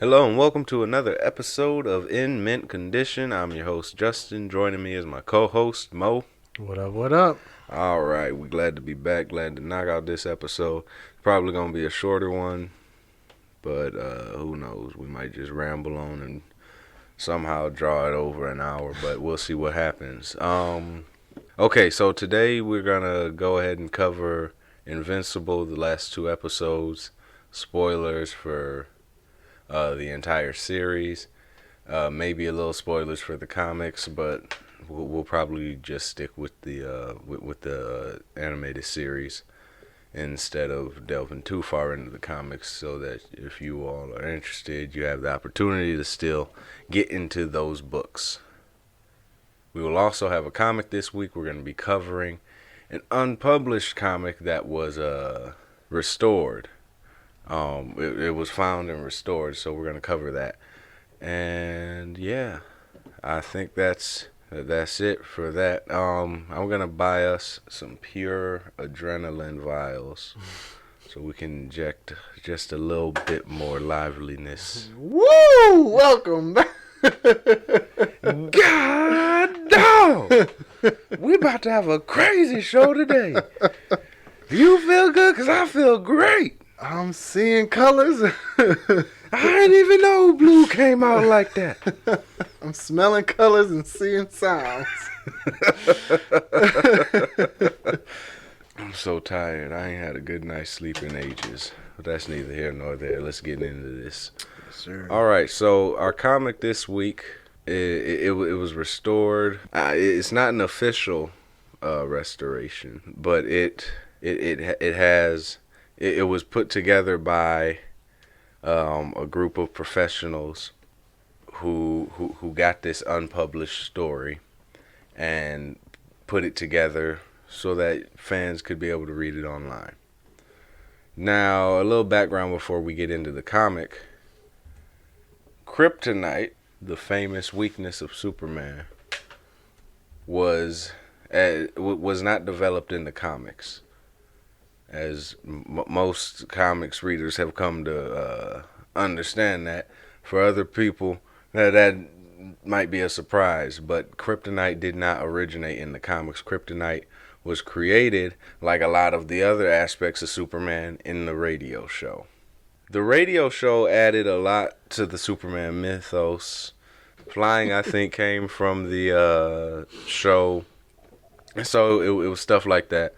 Hello and welcome to another episode of In Mint Condition. I'm your host Justin. Joining me is my co-host Mo. What up, what up? All right, we're glad to be back. Glad to knock out this episode. Probably going to be a shorter one, but who knows? We might just ramble on and somehow draw it over an hour, but we'll see what happens. Okay, so today we're going to go ahead and cover Invincible, the last two episodes. Spoilers for the entire series. Maybe a little spoilers for the comics, but we'll probably just stick with the animated series instead of delving too far into the comics, so that if you all are interested, you have the opportunity to still get into those books. We will also have a comic this week. We're going to be covering an unpublished comic that was restored. It was found and restored, so we're gonna cover that. And yeah, I think that's it for that. I'm gonna buy us some pure adrenaline vials, so we can inject just a little bit more liveliness. Woo! Welcome back. God dog, we about to have a crazy show today. You feel good? 'Cause I feel great. I'm seeing colors. I didn't even know blue came out like that. I'm smelling colors and seeing sounds. I'm so tired. I ain't had a good night's sleep in ages. But that's neither here nor there. Let's get into this. Yes, sir. All right, so our comic this week, it was restored. It's not an official restoration, but it was put together by a group of professionals who got this unpublished story and put it together so that fans could be able to read it online. Now, a little background before we get into the comic. Kryptonite, the famous weakness of Superman, was not developed in the comics. As most comics readers have come to understand that. For other people, that might be a surprise, but Kryptonite did not originate in the comics. Kryptonite was created, like a lot of the other aspects of Superman, in the radio show. The radio show added a lot to the Superman mythos. Flying, I think, came from the show. And so it was stuff like that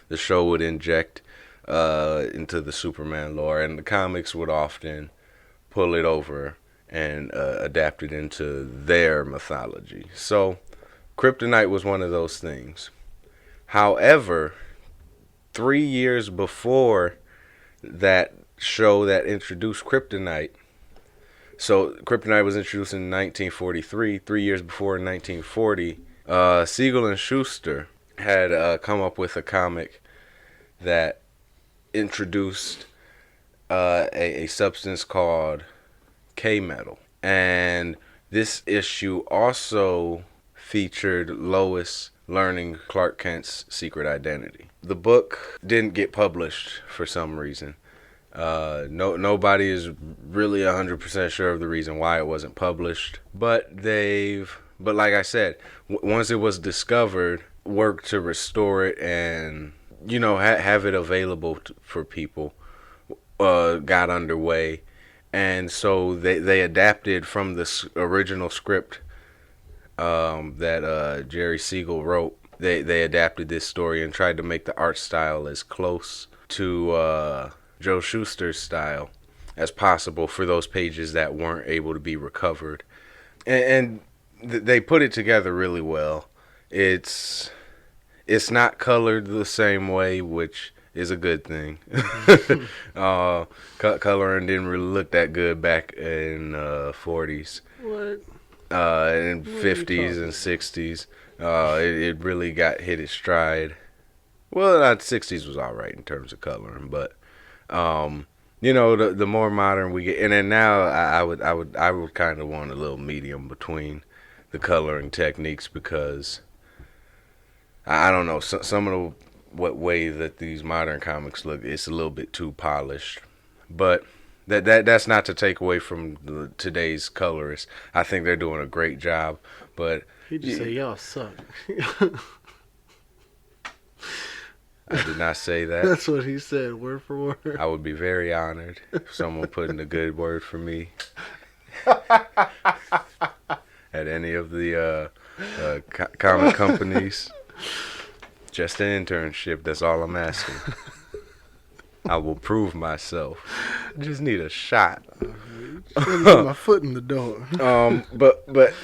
the show would inject into the Superman lore, and the comics would often pull it over and adapt it into their mythology. So Kryptonite was one of those things. However, 3 years before that show that introduced Kryptonite, so Kryptonite was introduced in 1943, 3 years before, in 1940, Siegel and Schuster had come up with a comic that introduced a substance called K-metal. And this issue also featured Lois learning Clark Kent's secret identity. The book didn't get published for some reason. Nobody is really 100% sure of the reason why it wasn't published. But like I said, once it was discovered, worked to restore it and have it available for people got underway. And so they adapted from the original script that Jerry Siegel wrote. They adapted this story and tried to make the art style as close to Joe Shuster's style as possible for those pages that weren't able to be recovered. And they put it together really well. It's not colored the same way, which is a good thing. Coloring didn't really look that good back in 40s. What? In 50s and 60s. It really hit its stride. Well, 60s was all right in terms of coloring, but the more modern we get, and then now I would kind of want a little medium between the coloring techniques, because I don't know, some of the way that these modern comics look, it's a little bit too polished. But That's not to take away from today's colorists. I think they're doing a great job, but He just said y'all suck. I did not say that. That's what he said, word for word. I would be very honored if someone put in a good word for me at any of the comic companies. Just an internship, that's all I'm asking. I will prove myself. Just need a shot. Let me get my foot in the door.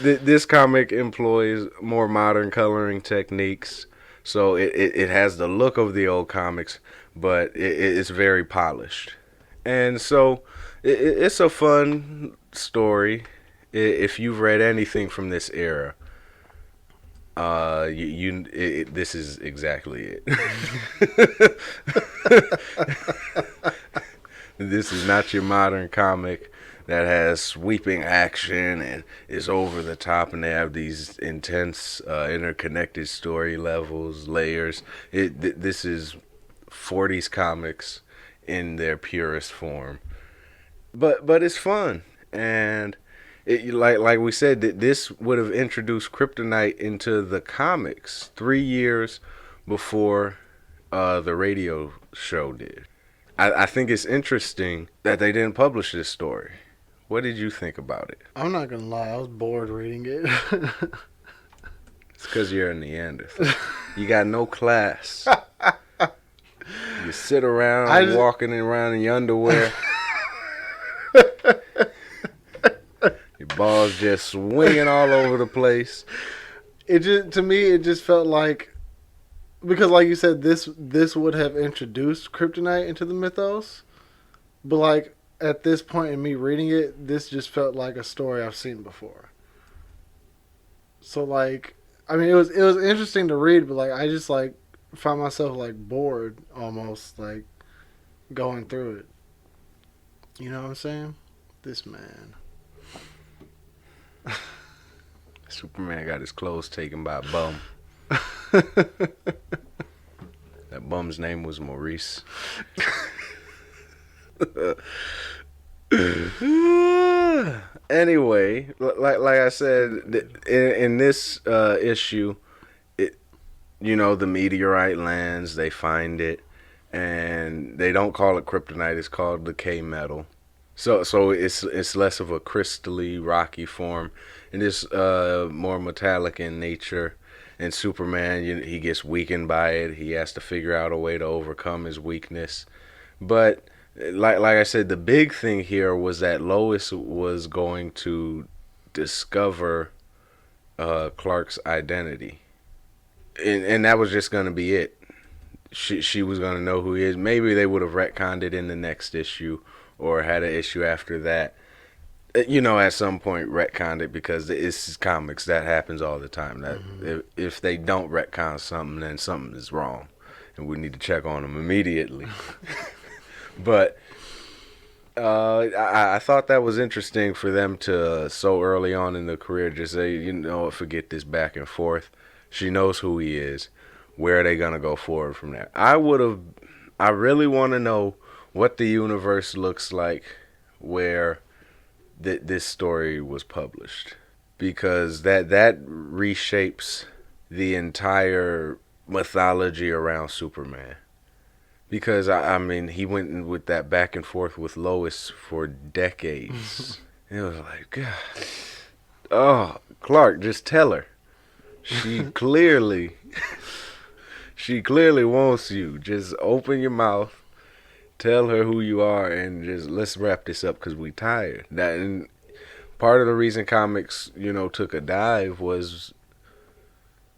This comic employs more modern coloring techniques, so it has the look of the old comics, but it's very polished, and so it's a fun story. If you've read anything from this era, this is exactly it. This is not your modern comic that has sweeping action and is over the top, and they have these intense, interconnected story levels, layers. This is 40s comics in their purest form, but it's fun, and like we said, that this would have introduced Kryptonite into the comics 3 years before the radio show did. I think it's interesting that they didn't publish this story. What did you think about it? I'm not gonna lie, I was bored reading it. It's because you're a Neanderthal. You got no class. You sit around walking around in your underwear. Your balls just swinging all over the place. To me, it just felt like, because like you said, this would have introduced Kryptonite into the mythos, but like at this point in me reading it, this just felt like a story I've seen before. So like, I mean, it was interesting to read, but like I just like found myself like bored almost, like going through it. You know what I'm saying? This man. Superman got his clothes taken by a bum. That bum's name was Maurice. Anyway, like I said, in this issue, the meteorite lands. They find it, and they don't call it kryptonite. It's called the K metal. So it's less of a crystally rocky form, and it's more metallic in nature. And Superman, he gets weakened by it. He has to figure out a way to overcome his weakness. But like I said, the big thing here was that Lois was going to discover Clark's identity, and that was just going to be it. She was going to know who he is. Maybe they would have retconned it in the next issue, or had an issue after that. At some point retconned it, because it's comics. That happens all the time. That if they don't retcon something, then something is wrong, and we need to check on them immediately. But I thought that was interesting for them to so early on in the career just say, forget this back and forth. She knows who he is. Where are they gonna go forward from there? I really want to know what the universe looks like where this story was published, because that reshapes the entire mythology around Superman. Because I mean, he went with that back and forth with Lois for decades. It was like, God, oh, Clark, just tell her. She clearly wants you. Just open your mouth. Tell her who you are, and just let's wrap this up, because we tired. And part of the reason comics, took a dive was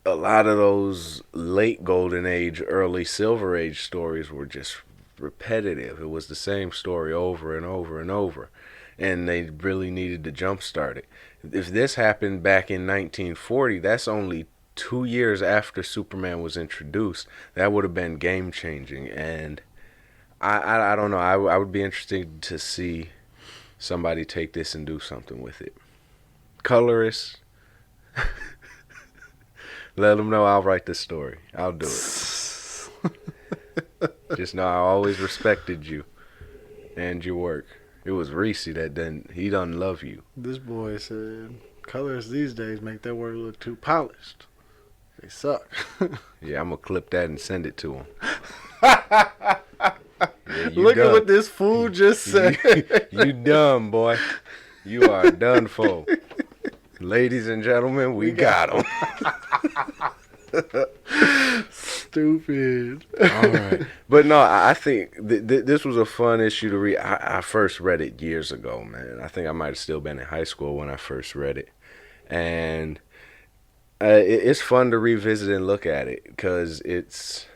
a lot of those late Golden Age, early Silver Age stories were just repetitive. It was the same story over and over and over, and they really needed to jumpstart it. If this happened back in 1940, that's only 2 years after Superman was introduced. That would have been game changing, and I don't know. I would be interested to see somebody take this and do something with it. Colorists, let them know I'll write the story. I'll do it. Just know I always respected you and your work. It was Reese that didn't. He doesn't love you. This boy said colors these days make their work look too polished. They suck. Yeah, I'm gonna clip that and send it to him. Yeah, Look at what this fool just said. You done, boy. You are done for. Ladies and gentlemen, we got him. Stupid. All right. But no, I think this was a fun issue to read. I first read it years ago, man. I think I might have still been in high school when I first read it. And it's fun to revisit and look at it because it's,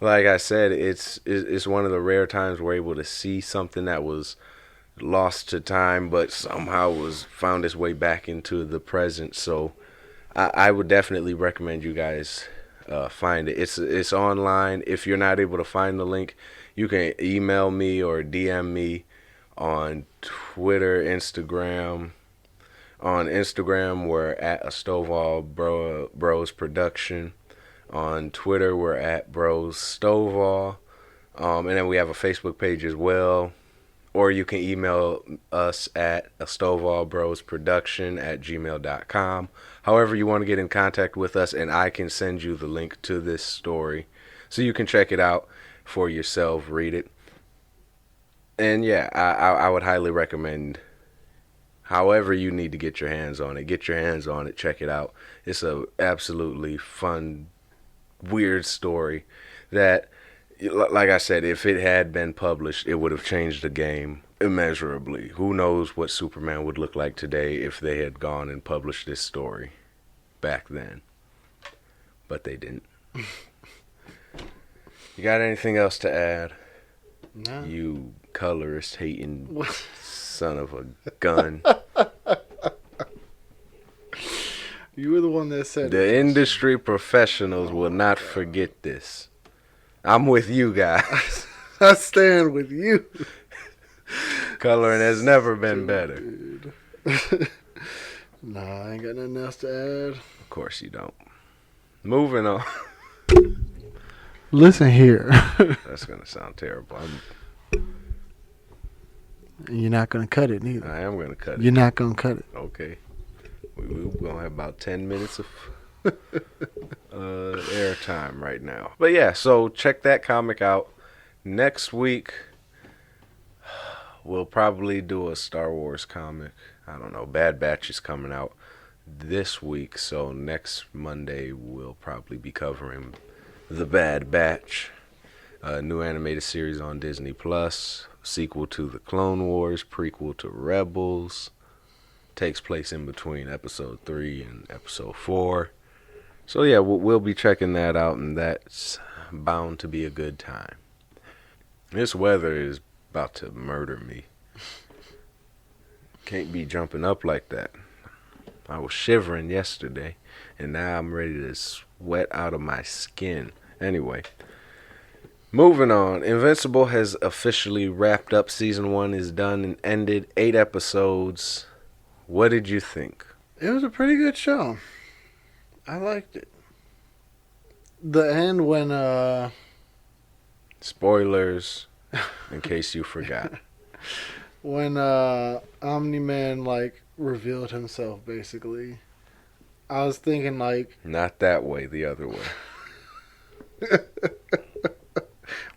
like I said, it's one of the rare times we're able to see something that was lost to time but somehow was found its way back into the present. So I would definitely recommend you guys find it. It's online. If you're not able to find the link, you can email me or DM me on Twitter, Instagram. On Instagram, we're at a Stovall Bros Production. On Twitter, we're at Bros Stovall. And then we have a Facebook page as well. Or you can email us at a stovallbrosproduction@gmail.com. However you want to get in contact with us, and I can send you the link to this story so you can check it out for yourself, read it. And yeah, I would highly recommend, however you need to get your hands on it, check it out. It's a absolutely fun, weird story that, like I said, if it had been published, it would have changed the game immeasurably. Who knows what Superman would look like today if they had gone and published this story back then. But they didn't. You got anything else to add? No. You colorist hating son of a gun. You were the one that said The it. industry professionals will not forget this. I'm with you guys. I stand with you. Coloring has never been better. Nah, I ain't got nothing else to add. Of course you don't. Moving on. Listen here. That's going to sound terrible. You're not going to cut it neither. I am going to cut it. You're not going to cut it. Okay. We're going to have about 10 minutes of airtime right now. But yeah, so check that comic out. Next week, we'll probably do a Star Wars comic. I don't know. Bad Batch is coming out this week, so next Monday we'll probably be covering The Bad Batch, a new animated series on Disney Plus, sequel to The Clone Wars, prequel to Rebels. Takes place in between episode 3 and episode 4. So yeah, we'll be checking that out, and that's bound to be a good time. This weather is about to murder me. Can't be jumping up like that. I was shivering yesterday, and now I'm ready to sweat out of my skin. Anyway, moving on. Invincible has officially wrapped up. Season 1 is done and ended. 8 episodes. What did you think? It was a pretty good show. I liked it. The end when Spoilers, in case you forgot. when Omni-Man like revealed himself basically. I was thinking like, Not that way, the other way.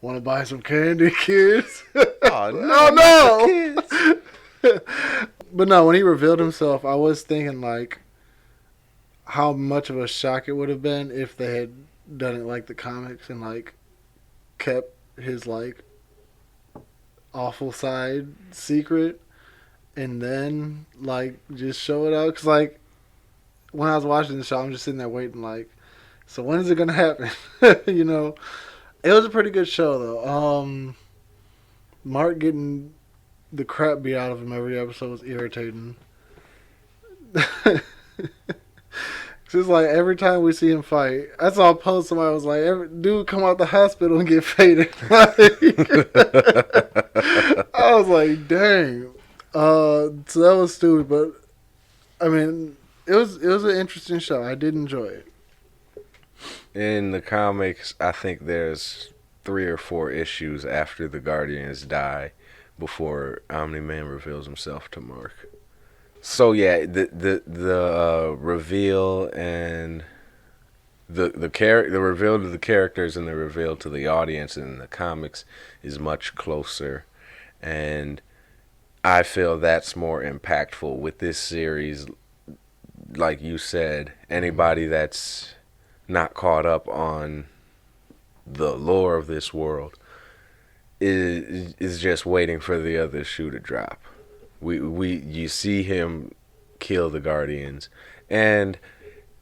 want to buy some candy, kids? Oh, no. But no, when he revealed himself, I was thinking like how much of a shock it would have been if they had done it like the comics and like kept his like awful side secret and then like just show it out. Cause like when I was watching the show, I'm just sitting there waiting like, so when is it gonna happen? You know, it was a pretty good show though. Mark getting the crap beat out of him every episode was irritating. It's like every time we see him fight, I saw a post somebody was like, dude come out the hospital and get faded. I was like, dang. So that was stupid, but I mean, it was an interesting show. I did enjoy it. In the comics, I think there's 3 or 4 issues after the Guardians die before Omni-Man reveals himself to Mark. So yeah, the reveal and the reveal to the characters and the reveal to the audience in the comics is much closer, and I feel that's more impactful with this series. Like you said, anybody that's not caught up on the lore of this world is just waiting for the other shoe to drop. You see him kill the Guardians, and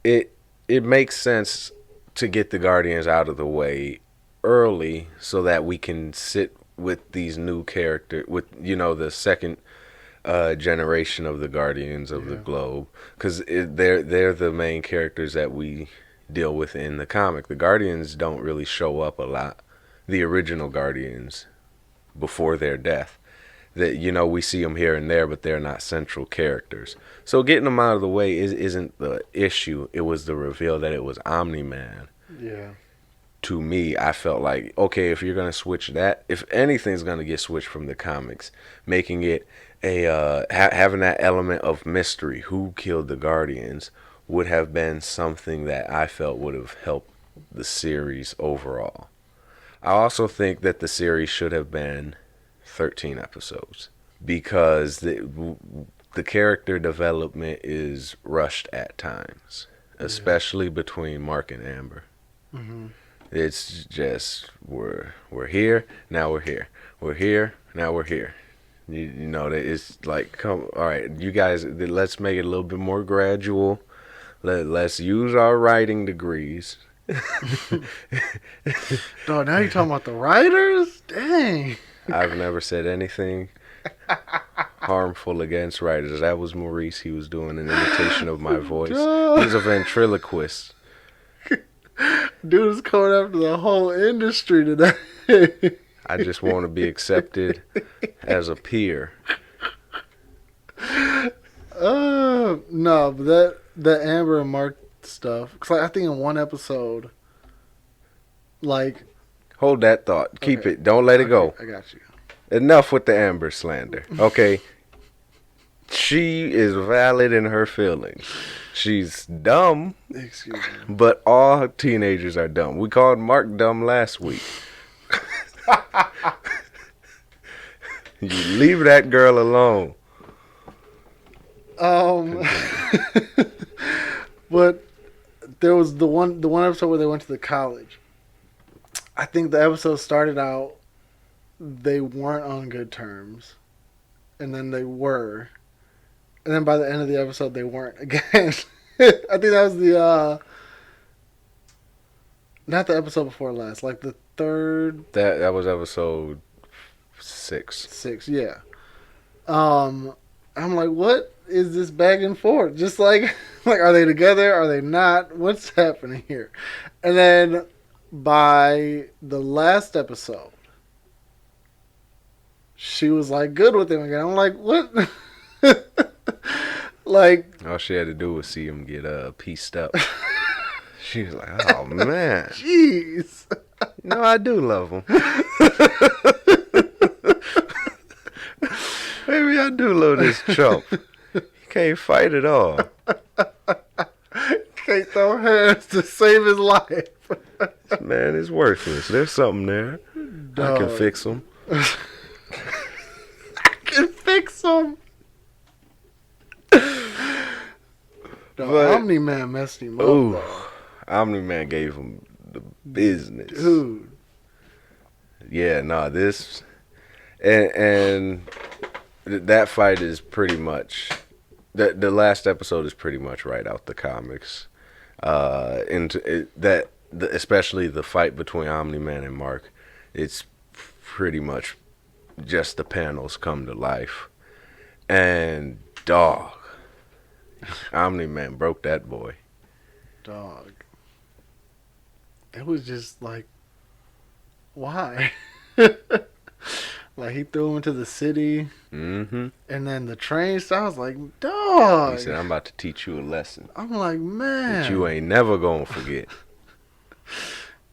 it makes sense to get the Guardians out of the way early so that we can sit with these new characters, with the second generation of the Guardians of the Globe, because they're the main characters that we deal with in the comic. The Guardians don't really show up a lot. The original Guardians before their death, that we see them here and there, but they're not central characters. So getting them out of the way isn't the issue. It was the reveal that it was Omni-Man. Yeah. To me, I felt like, okay, if you're gonna switch that, if anything's gonna get switched from the comics, making it a having that element of mystery, who killed the Guardians, would have been something that I felt would have helped the series overall. I also think that the series should have been 13 episodes because the character development is rushed at times, especially between Mark and Amber. Mm-hmm. It's just we're here, now we're here. We're here, now we're here. You know, it's like, come, all right, you guys, let's make it a little bit more gradual. Let's use our writing degrees. Dog, now you're talking about the writers? Dang. I've never said anything harmful against writers. That was Maurice. He was doing an imitation of my voice. He's a ventriloquist. Dude is coming after the whole industry today. I just want to be accepted as a peer. No, but that Amber and Mark stuff. Cause I think in one episode, like, hold that thought. Keep okay. it. Don't let it go. I got you. Enough with the Amber slander. Okay. She is valid in her feelings. She's dumb. Excuse me. But all teenagers are dumb. We called Mark dumb last week. You leave that girl alone. But there was the one episode where they went to the college. I think the episode started out, they weren't on good terms, and then they were, and then by the end of the episode they weren't again. I think that was the not the episode before last, like the third. That was episode 6. Yeah. I'm like, what is this back and forth? Just like are they together? Are they not? What's happening here? And then by the last episode, she was like good with him again. I'm like, what? Like, all she had to do was see him get pieced up. She was like, oh man, jeez. No, I do love him. Maybe I do love this chump. He can't fight at all. Can't throw hands to save his life. This man is worthless. There's something there. Dog. I can fix him. I can fix him. Omni-Man messed him up. Ooh, Omni-Man gave him the business. Dude. Yeah, this... And that fight is pretty much... The last episode is pretty much right out the comics. Especially the fight between Omni-Man and Mark, it's pretty much just the panels come to life. And dog, Omni-Man broke that boy. Dog. It was just like, why? Like, he threw him into the city. Mm-hmm. And then the train started. I was like, dog. He said, I'm about to teach you a lesson I'm like, man. that you ain't never gonna forget.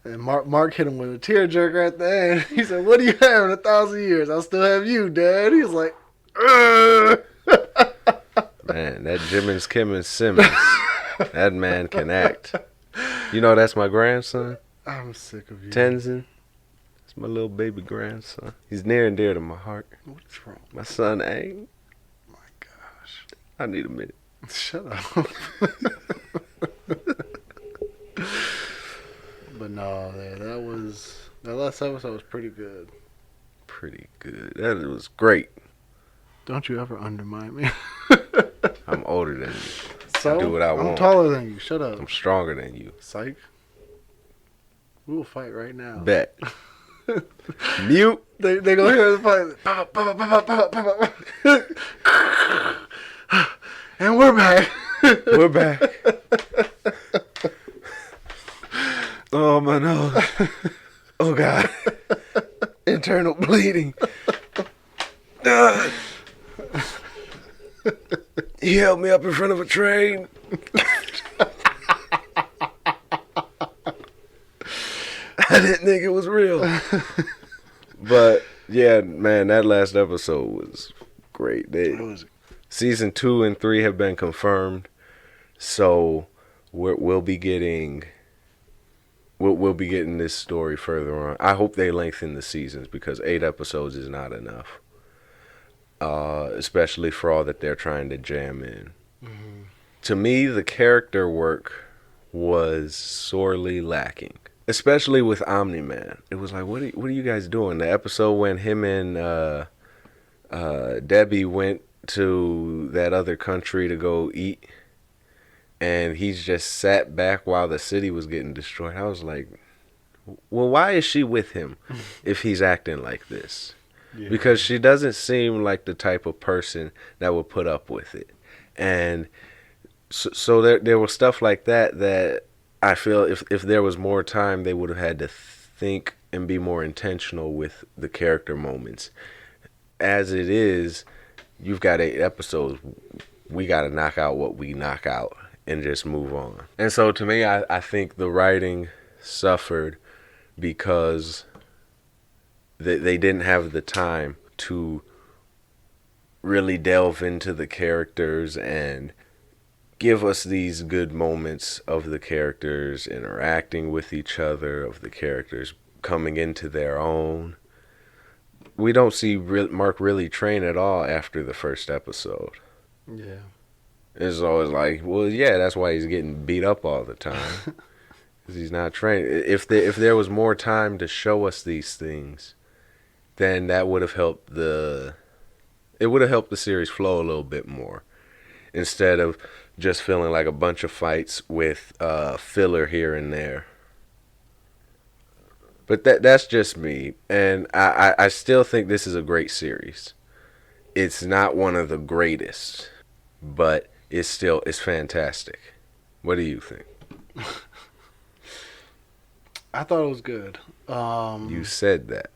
And Mark hit him with a tearjerker at the end. He said, "What do you have in 1,000 years? I'll still have you, Dad." He was like, "Ugh." Man, that Jimmins Kimmins Simmons, that man can act. You know that's my grandson, I'm sick of you. Tenzin. That's my little baby grandson. He's near and dear to my heart. What's wrong? My son ain't. My gosh. I need a minute. Shut up. But no, that last episode was pretty good. Pretty good. That was great. Don't you ever undermine me. I'm older than you. So, Do what I want. I'm taller than you. Shut up. I'm stronger than you. Psych. We will fight right now. Bet. Mute. They gonna hear the fight. And we're back. We're back. Oh my nose. Oh God. Internal bleeding. He held me up in front of a train. I didn't think it was real. But yeah, man, that last episode was great. Season 2 and 3 have been confirmed, so we'll be getting this story further on. I hope they lengthen the seasons because 8 episodes is not enough, especially for all that they're trying to jam in. Mm-hmm. To me, the character work was sorely lacking, especially with Omni-Man. It was like, what are you guys doing? The episode when him and Debbie went to that other country to go eat, and he's just sat back while the city was getting destroyed. I was like, well, why is she with him if he's acting like this? Yeah. Because she doesn't seem like the type of person that would put up with it. And so there was stuff like that I feel if there was more time, they would have had to think and be more intentional with the character moments. As it is, you've got 8 episodes. We got to knock out what we knock out and just move on. And so to me, I think the writing suffered because they didn't have the time to really delve into the characters and give us these good moments of the characters interacting with each other, of the characters coming into their own. We don't see Mark really train at all after the first episode. Yeah. It's always like, well, yeah, that's why he's getting beat up all the time. Because he's not trained. If there was more time to show us these things, then that would have helped the series flow a little bit more. Instead of just feeling like a bunch of fights with filler here and there. But that's just me. And I still think this is a great series. It's not one of the greatest, but it's fantastic. What do you think? I thought it was good. You said that.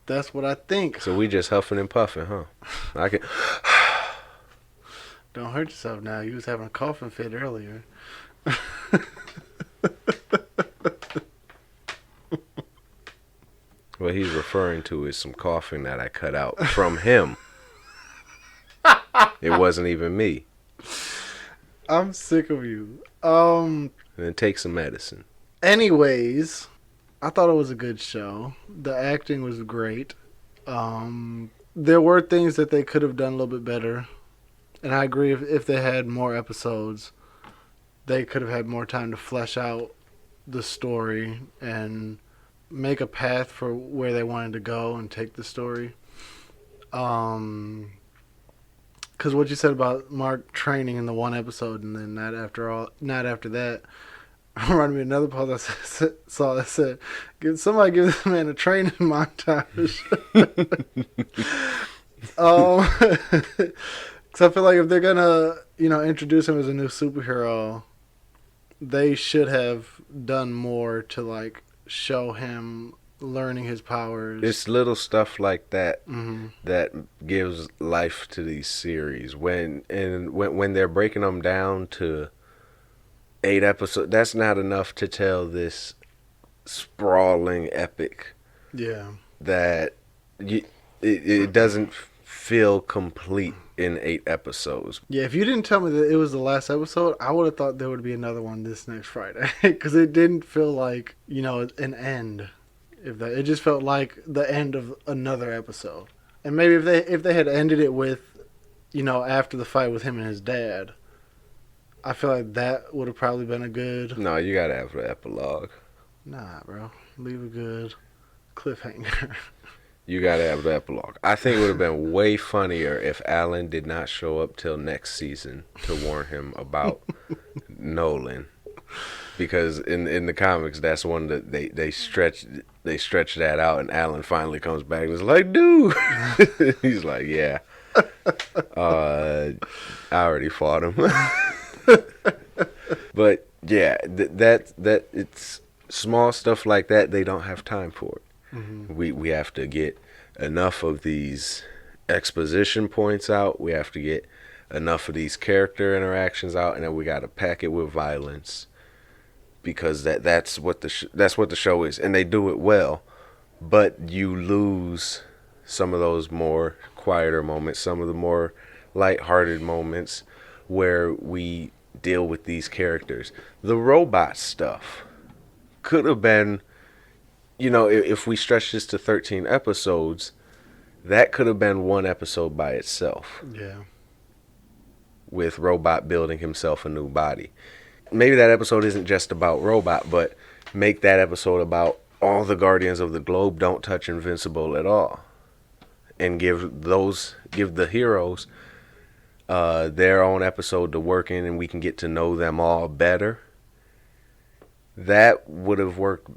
That's what I think. So we just huffing and puffing, huh? I can. Don't hurt yourself now. You was having a coughing fit earlier. What he's referring to is some coughing that I cut out from him. It wasn't even me. I'm sick of you. And then take some medicine. Anyways, I thought it was a good show. The acting was great. There were things that they could have done a little bit better. And I agree if they had more episodes, they could have had more time to flesh out the story and make a path for where they wanted to go and take the story. Because what you said about Mark training in the one episode and then not after that, reminded me of another post I saw that said, somebody give this man a training montage. Because I feel like if they're gonna, introduce him as a new superhero, they should have done more to show him learning his powers. It's little stuff like that mm-hmm. that gives life to these series. When they're breaking them down to 8 episodes, that's not enough to tell this sprawling epic Yeah. that you, it doesn't feel complete in 8 episodes. Yeah, if you didn't tell me that it was the last episode, I would have thought there would be another one this next Friday because it didn't feel like an end. If that, it just felt like the end of another episode. And maybe if they had ended it with, after the fight with him and his dad, I feel like that would have probably been a good. No, you gotta have the epilogue. Nah, bro, leave a good cliffhanger. You gotta have the epilogue. I think it would have been way funnier if Alan did not show up till next season to warn him about Nolan, because in the comics that's one that they stretch that out, and Alan finally comes back and is like, dude, he's like, yeah, I already fought him. But yeah, that it's small stuff like that. They don't have time for it. Mm-hmm. We have to get enough of these exposition points out. We have to get enough of these character interactions out, and then we got to pack it with violence, because that's what the show is, and they do it well. But you lose some of those more quieter moments, some of the more lighthearted moments where we deal with these characters. The robot stuff could have been, if we stretch this to 13 episodes, that could have been one episode by itself. Yeah. With Robot building himself a new body. Maybe that episode isn't just about Robot, but make that episode about all the Guardians of the Globe don't touch Invincible at all. And give the heroes their own episode to work in, and we can get to know them all better. That would have worked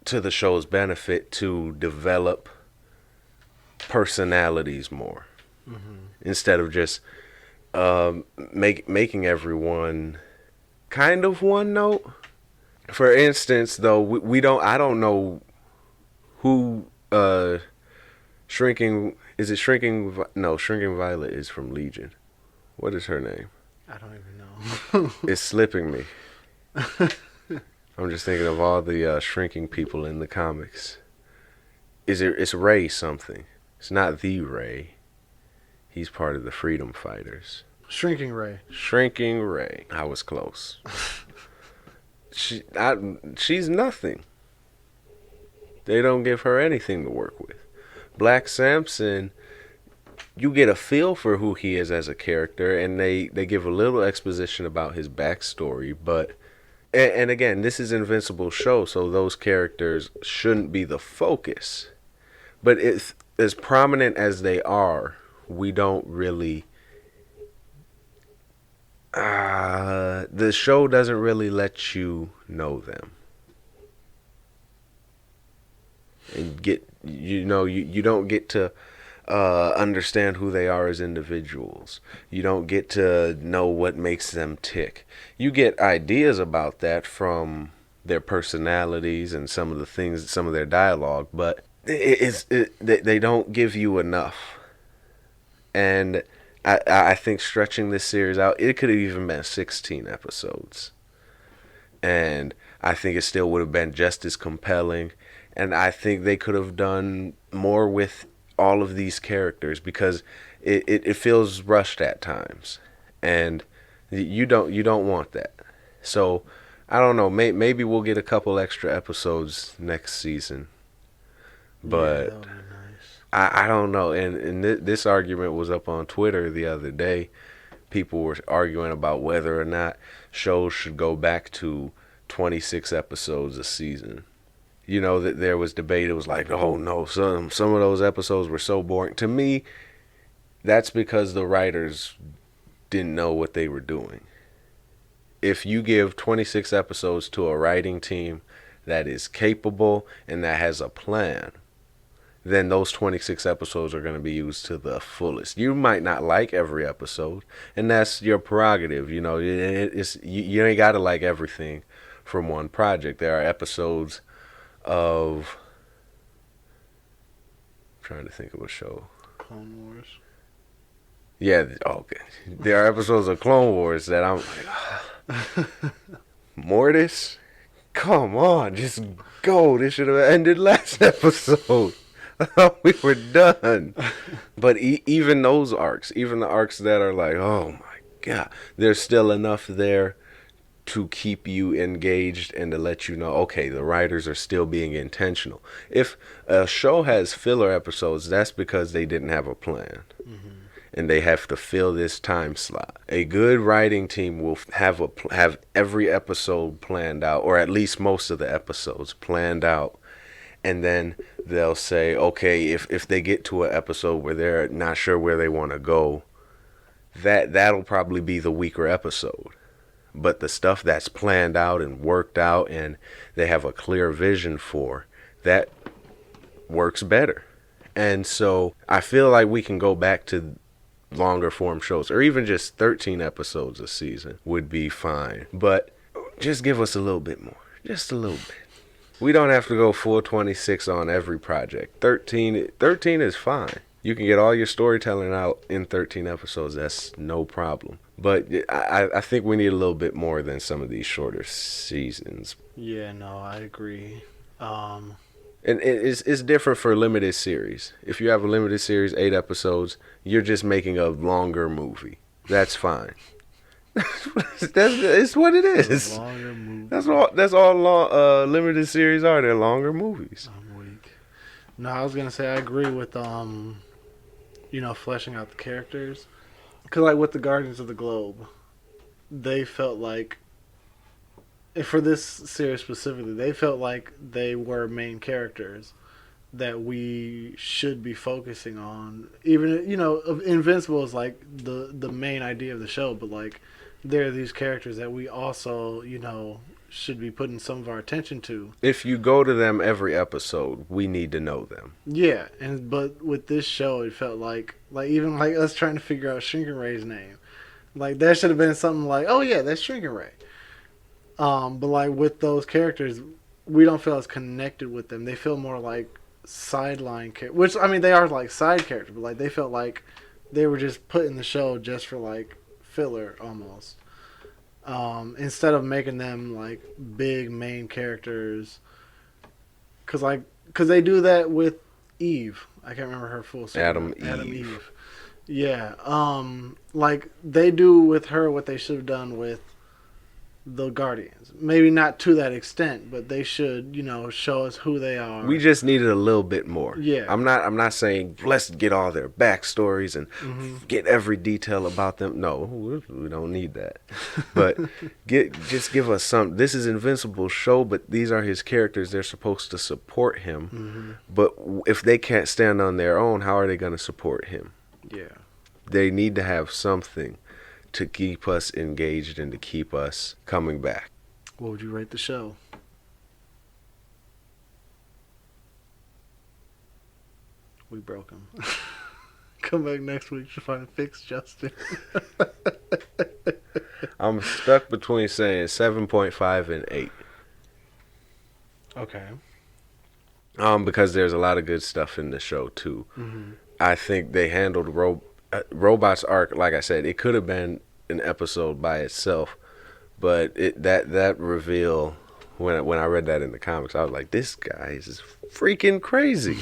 to the show's benefit to develop personalities more, instead of just making everyone kind of one note. For instance, though, we don't. I don't know who shrinking. Is it shrinking? No, shrinking Violet is from Legion. What is her name? I don't even know. It's slipping me. I'm just thinking of all the shrinking people in the comics. It's Ray something. It's not the Ray. He's part of the Freedom Fighters. Shrinking Ray. Shrinking Ray. I was close. She's nothing. They don't give her anything to work with. Black Samson, you get a feel for who he is as a character, and they give a little exposition about his backstory, but and again, this is Invincible's show, so those characters shouldn't be the focus. But it's as prominent as they are, we don't really the show doesn't really let you know them. And you don't get to understand who they are as individuals. You don't get to know what makes them tick. You get ideas about that from their personalities and some of the things, some of their dialogue, but they don't give you enough. And I think stretching this series out, it could have even been 16 episodes. And I think it still would have been just as compelling. And I think they could have done more with all of these characters, because it feels rushed at times, and you don't want that. So I don't know. Maybe we'll get a couple extra episodes next season, but Yeah, that would be nice. I don't know. And this argument was up on Twitter the other day. People were arguing about whether or not shows should go back to 26 episodes a season. That there was debate. It was like, oh no, some of those episodes were so boring. To me, that's because the writers didn't know what they were doing. If you give 26 episodes to a writing team that is capable and that has a plan, then those 26 episodes are going to be used to the fullest. You might not like every episode, and that's your prerogative. You ain't got to like everything from one project. There are episodes of, I'm trying to think of a show. Clone Wars. Yeah, okay. There are episodes of Clone Wars that I'm like, Mortis, come on, just go. This should have ended last episode. I thought we were done. But even those arcs, even the arcs that are like, oh my god, there's still enough there to keep you engaged and to let you know, okay, the writers are still being intentional. If a show has filler episodes, that's because they didn't have a plan. Mm-hmm. And they have to fill this time slot. A good writing team will have every episode planned out, or at least most of the episodes planned out, and then they'll say, okay, if they get to an episode where they're not sure where they want to go, that'll probably be the weaker episode. But the stuff that's planned out and worked out and they have a clear vision for, that works better. And so I feel like we can go back to longer form shows, or even just 13 episodes a season would be fine. But just give us a little bit more. Just a little bit. We don't have to go full 26 on every project. 13 is fine. You can get all your storytelling out in 13 episodes. That's no problem. But I think we need a little bit more than some of these shorter seasons. Yeah, no, I agree. And it's different for limited series. If you have a limited series, 8 episodes, you're just making a longer movie. That's fine. It's what it is. Longer movie. That's all limited series are. They're longer movies. I'm weak. No, I was gonna say I agree with fleshing out the characters. Cause like with the Guardians of the Globe, they felt like, for this series specifically, they felt like they were main characters that we should be focusing on. Even Invincible is like the main idea of the show, but like there are these characters that we also should be putting some of our attention to. If you go to them every episode, we need to know them. Yeah, but with this show, it felt like even like us trying to figure out Shrinking Ray's name, like that should have been something like, oh yeah, that's Shrinking Ray. But like with those characters, we don't feel as connected with them. They feel more like sideline characters, which I mean they are like side characters, but like they felt like they were just put in the show just for like filler almost. Instead of making them like big main characters, cause they do that with Eve. I can't remember her full name. Adam Eve. Yeah. Like they do with her what they should have done with the Guardians. Maybe not to that extent, but they should, show us who they are. We just needed a little bit more. Yeah. I'm not saying let's get all their backstories and get every detail about them. No, we don't need that. But just give us some. This is Invincible's show, but these are his characters. They're supposed to support him. Mm-hmm. But if they can't stand on their own, how are they going to support him? Yeah. They need to have something to keep us engaged and to keep us coming back. What would you rate the show? We broke him. Come back next week to find a fix, Justin. I'm stuck between saying 7.5 and 8. Okay. Because there's a lot of good stuff in the show too. Mm-hmm. I think they handled Robot's arc, like I said, it could have been an episode by itself, but that reveal, when I read that in the comics, I was like, this guy is freaking crazy.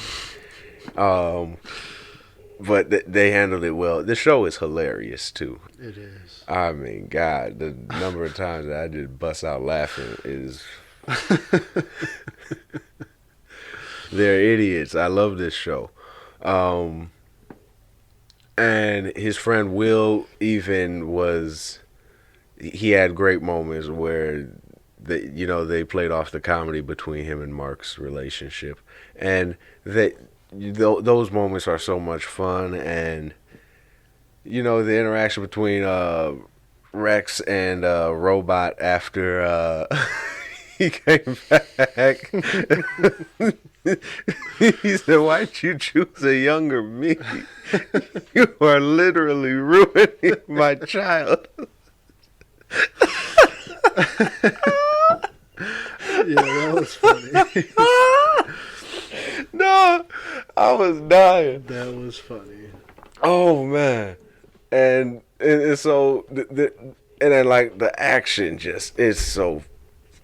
But they handled it well. The show is hilarious too. It is. I mean, God, the number of times that I just bust out laughing is. They're idiots. I love this show. And his friend Will even he had great moments where they played off the comedy between him and Mark's relationship, and those moments are so much fun. And the interaction between Rex and Robot after he came back. He said, "Why'd you choose a younger me? You are literally ruining my child." Yeah, that was funny. No, I was dying. That was funny. Oh man, and so And then like the action just is so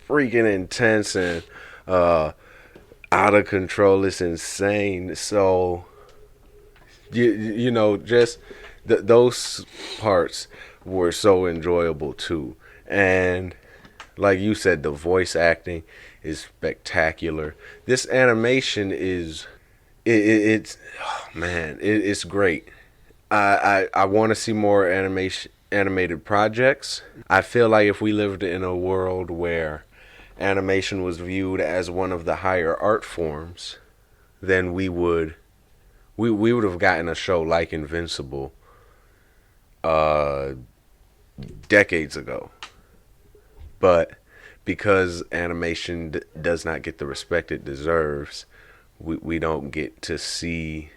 freaking intense and out of control. It's insane. So you know, just those parts were so enjoyable too. And like you said, the voice acting is spectacular. This animation is it's oh man, it's great. I want to see more animated projects. I feel like if we lived in a world where animation was viewed as one of the higher art forms, then we would have gotten a show like Invincible uh decades ago. But because animation does not get the respect it deserves, we don't get to see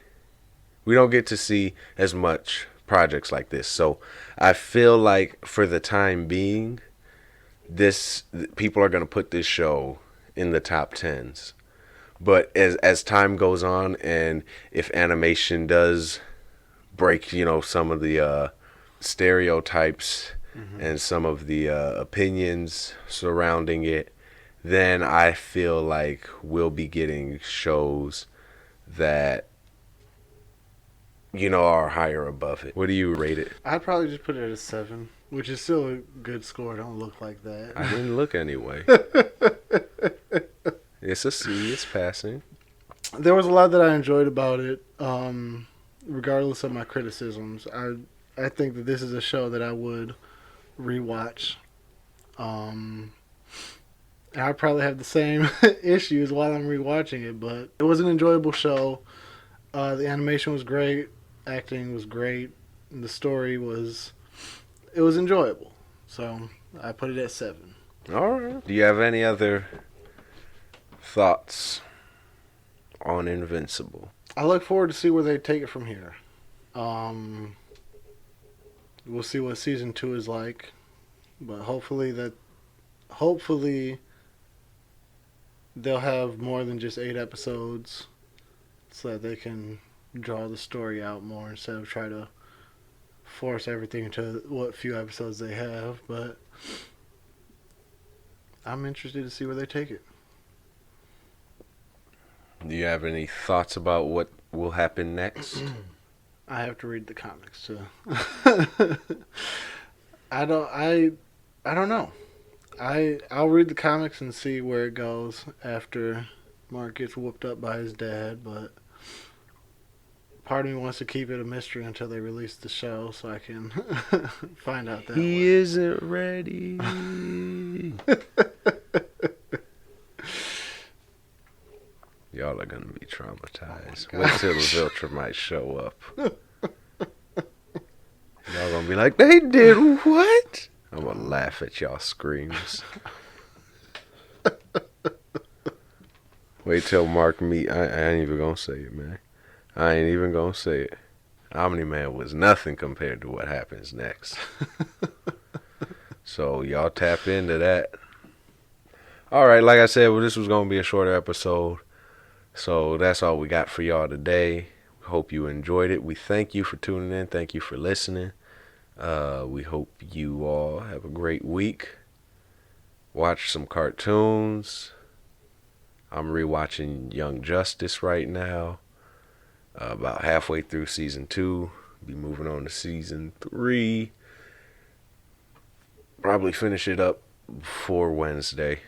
as much projects like this. So I feel like for the time being, this people are going to put this show in the top tens. But as time goes on, and if animation does break, you know, some of the stereotypes and some of the opinions surrounding it, then I feel like we'll be getting shows that, you know, are higher above it. What do you rate it? I'd probably just put it at a 7, which is still a good score. Don't look like that. I didn't look anyway. It's a C. It's passing. There was a lot that I enjoyed about it, regardless of my criticisms. I think that this is a show that I would rewatch. I probably have the same issues while I'm rewatching it, but it was an enjoyable show. The animation was great, acting was great, and the story was enjoyable. So I put it at 7. All right. Do you have any other thoughts on Invincible? I look forward to see where they take it from here. We'll see what season 2 is like, but hopefully they'll have more than just 8 episodes, so that they can draw the story out more instead of try to force everything into what few episodes they have. But I'm interested to see where they take it. Do you have any thoughts about what will happen next? I have to read the comics too. I don't know. I'll read the comics and see where it goes after Mark gets whooped up by his dad, but part of me wants to keep it a mystery until they release the show so I can find out that He way. isn't ready. Y'all are gonna be traumatized. Oh Wait till the Viltra might show up. Y'all gonna be like, they did what? I'm gonna laugh at y'all screams. Wait till Mark meet. I ain't even gonna say it, man. I ain't even gonna say it. Omni-Man was nothing compared to what happens next. So y'all tap into that. All right, like I said, well, this was gonna be a shorter episode. So that's all we got for y'all today. Hope you enjoyed it. We thank you for tuning in. Thank you for listening. We hope you all have a great week. Watch some cartoons. I'm rewatching Young Justice right now. About halfway through season 2. Be moving on to season 3. Probably finish it up before Wednesday.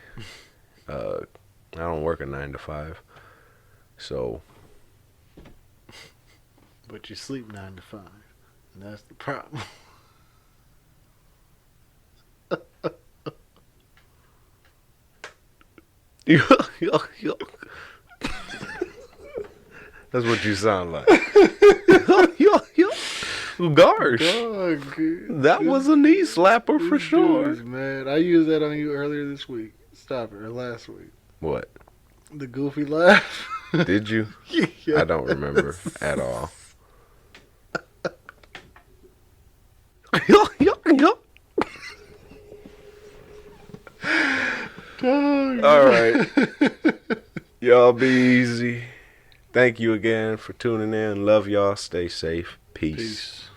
I don't work a 9 to 5. So, But you sleep 9 to 5, and that's the problem. that's what you sound like. Gosh, that was a knee slapper for sure. Dudes, man, I used that on you earlier this week. Stop it, or last week. What? The goofy laugh. Did you? Yes. I don't remember at all. All right. Y'all be easy. Thank you again for tuning in. Love y'all. Stay safe. Peace. Peace.